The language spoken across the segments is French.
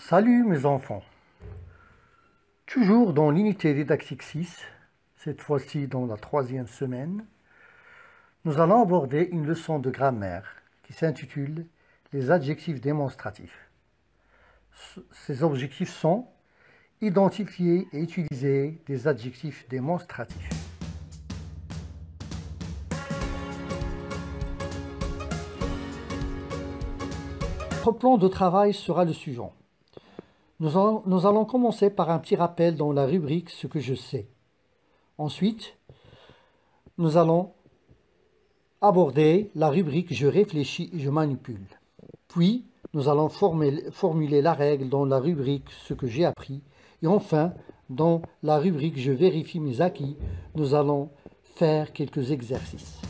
Salut mes enfants, toujours dans l'unité didactique 6, cette fois-ci dans la 3e semaine, nous allons aborder une leçon de grammaire qui s'intitule « Les adjectifs démonstratifs ». Ces objectifs sont identifier et utiliser des adjectifs démonstratifs. Notre plan de travail sera le suivant. Nous allons commencer par un petit rappel dans la rubrique « Ce que je sais ». Ensuite, nous allons aborder la rubrique « Je réfléchis et je manipule ». Puis, nous allons formuler la règle dans la rubrique « Ce que j'ai appris ». Et enfin, dans la rubrique « Je vérifie mes acquis », nous allons faire quelques exercices.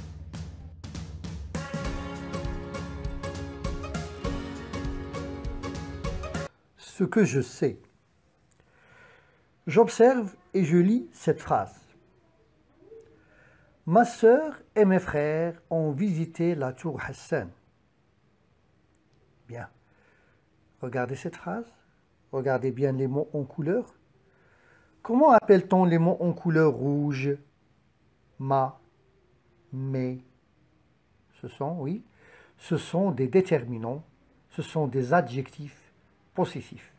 Ce que je sais. J'observe et je lis cette phrase. Ma sœur et mes frères ont visité la tour Hassan. Bien. Regardez cette phrase. Regardez bien les mots en couleur. Comment appelle-t-on les mots en couleur rouge? Ma, mais. Ce sont des déterminants. Ce sont des adjectifs possessifs.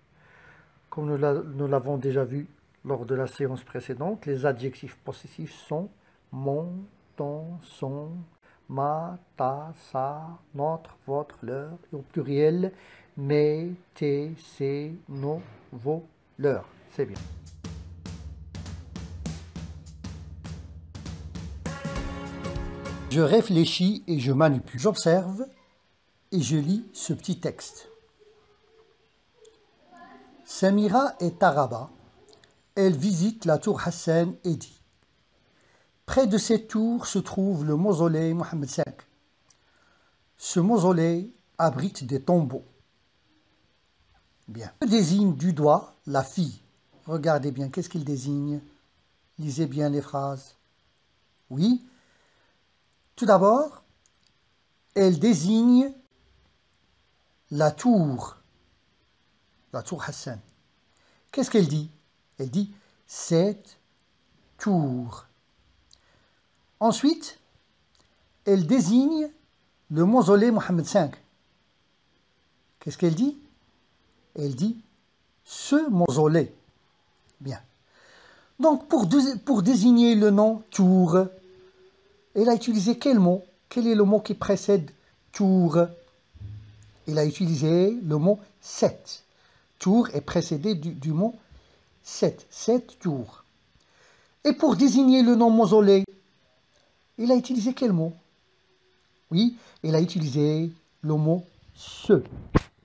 Comme nous l'avons déjà vu lors de la séance précédente, les adjectifs possessifs sont mon, ton, son, ma, ta, sa, notre, votre, leur, et au pluriel, mes, tes, ses, nos, vos, leurs. C'est bien. Je réfléchis et je manipule. J'observe et je lis ce petit texte. Samira est à Rabat. Elle visite la tour Hassan et dit: près de cette tour se trouve le mausolée Mohammed V. Ce mausolée abrite des tombeaux. Bien. Je désigne du doigt la fille. Regardez bien, qu'est-ce qu'il désigne? Lisez bien les phrases. Oui. Tout d'abord, elle désigne la tour Hassan. Qu'est-ce qu'elle dit? Elle dit cette tour. Ensuite, elle désigne le mausolée Mohammed V. Qu'est-ce qu'elle dit? Elle dit ce mausolée. Bien. Donc, pour désigner le nom tour, elle a utilisé quel mot? Quel est le mot qui précède tour? Elle a utilisé le mot sept. Tour est précédé du mot sept. Sept tours. Et pour désigner le nom mausolée, il a utilisé quel mot? Oui, il a utilisé le mot ce.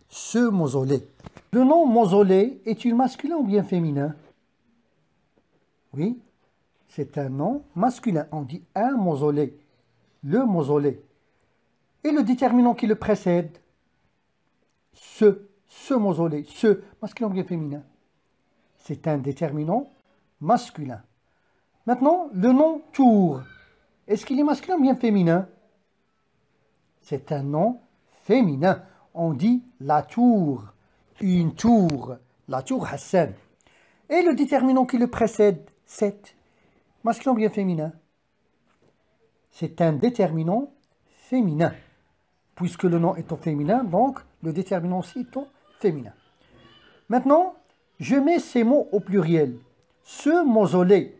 Ce mausolée. Le nom mausolée est-il masculin ou bien féminin? Oui, c'est un nom masculin. On dit un mausolée. Le mausolée. Et le déterminant qui le précède? Ce mausolée. Ce, masculin ou bien féminin? C'est un déterminant masculin. Maintenant, le nom tour. Est-ce qu'il est masculin ou bien féminin? C'est un nom féminin. On dit la tour. Une tour. La tour Hassan. Et le déterminant qui le précède, c'est masculin ou bien féminin? C'est un déterminant féminin. Puisque le nom est au féminin, donc le déterminant aussi est au féminin. Maintenant, je mets ces mots au pluriel. Ce mausolée.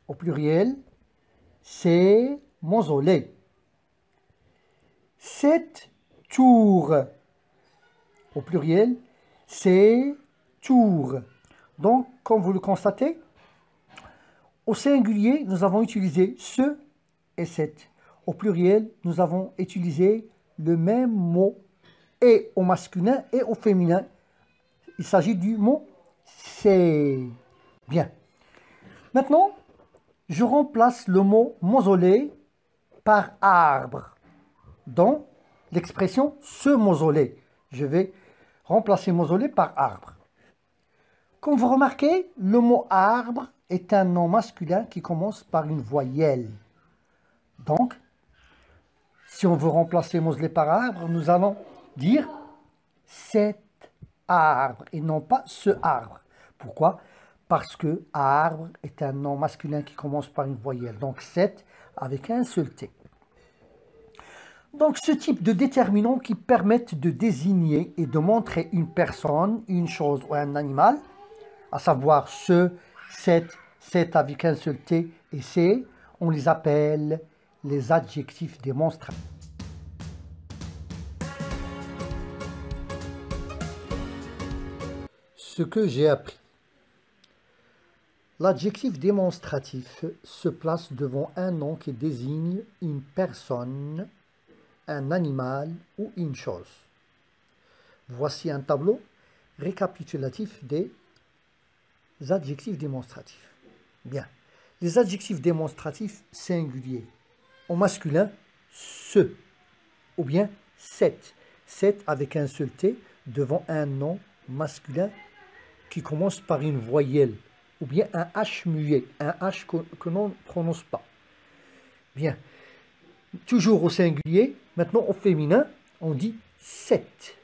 Au pluriel, c'est mausolée. Cette tour. Au pluriel, c'est tour. Donc, comme vous le constatez, au singulier, nous avons utilisé ce et cette. Au pluriel, nous avons utilisé le même mot et au masculin et au féminin. Il s'agit du mot c'est. Bien. Maintenant, je remplace le mot mausolée par arbre. Dans l'expression ce mausolée, je vais remplacer mausolée par arbre. Comme vous remarquez, le mot arbre est un nom masculin qui commence par une voyelle. Donc, si on veut remplacer mausolée par arbre, nous allons dire cet arbre et non pas ce arbre. Pourquoi? Parce que arbre est un nom masculin qui commence par une voyelle. Donc 7 avec un seul T. Donc ce type de déterminants qui permettent de désigner et de montrer une personne, une chose ou un animal, à savoir ce, 7 avec un seul T et C, on les appelle les adjectifs démonstratifs. Ce que j'ai appris. L'adjectif démonstratif se place devant un nom qui désigne une personne, un animal ou une chose. Voici un tableau récapitulatif des adjectifs démonstratifs. Bien. Les adjectifs démonstratifs singuliers. Au masculin, ce. Ou bien 7. 7 avec un seul T devant un nom masculin qui commence par une voyelle. Ou bien un H muet. Un H que l'on ne prononce pas. Bien. Toujours au singulier. Maintenant au féminin, on dit 7.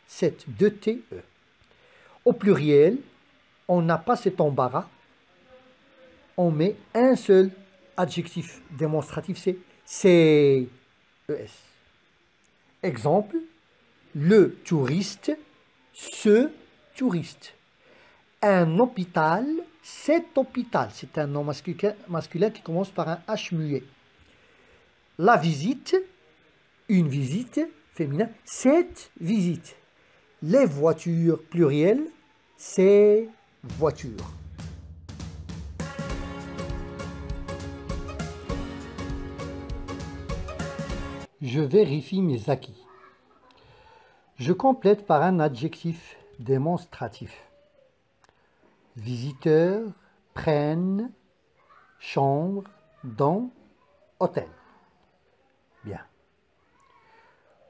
7. 2 T, E. Au pluriel, on n'a pas cet embarras. On met un seul adjectif démonstratif, c'est CES. Exemple, le touriste, ce touriste. Un hôpital, cet hôpital. C'est un nom masculin qui commence par un H muet. La visite, une visite, féminin, cette visite. Les voitures, pluriel, ces voitures. Je vérifie mes acquis. Je complète par un adjectif démonstratif. Visiteur, prenne, chambre, dans, hôtel. Bien.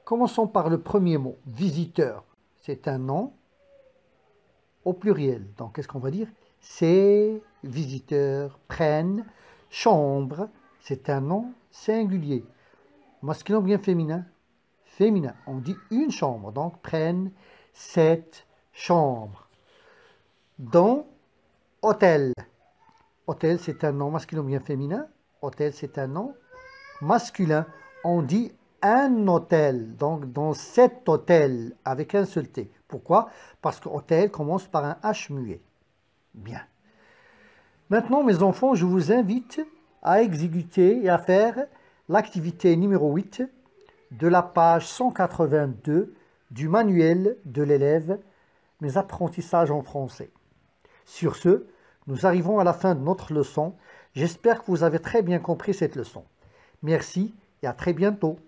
Commençons par le premier mot. Visiteur, c'est un nom au pluriel. Donc, qu'est-ce qu'on va dire? C'est visiteurs, prenne, chambre, c'est un nom singulier. Masculin ou bien féminin? Féminin. On dit une chambre. Donc, prenne cette chambre. Dans, hôtel. Hôtel, c'est un nom masculin ou bien féminin? Hôtel, c'est un nom masculin. On dit un hôtel. Donc, dans cet hôtel, avec un seul T. Pourquoi? Parce que hôtel commence par un H muet. Bien. Maintenant, mes enfants, je vous invite à exécuter et à faire l'activité numéro 8 de la page 182 du manuel de l'élève, mes apprentissages en français. Sur ce, nous arrivons à la fin de notre leçon. J'espère que vous avez très bien compris cette leçon. Merci et à très bientôt.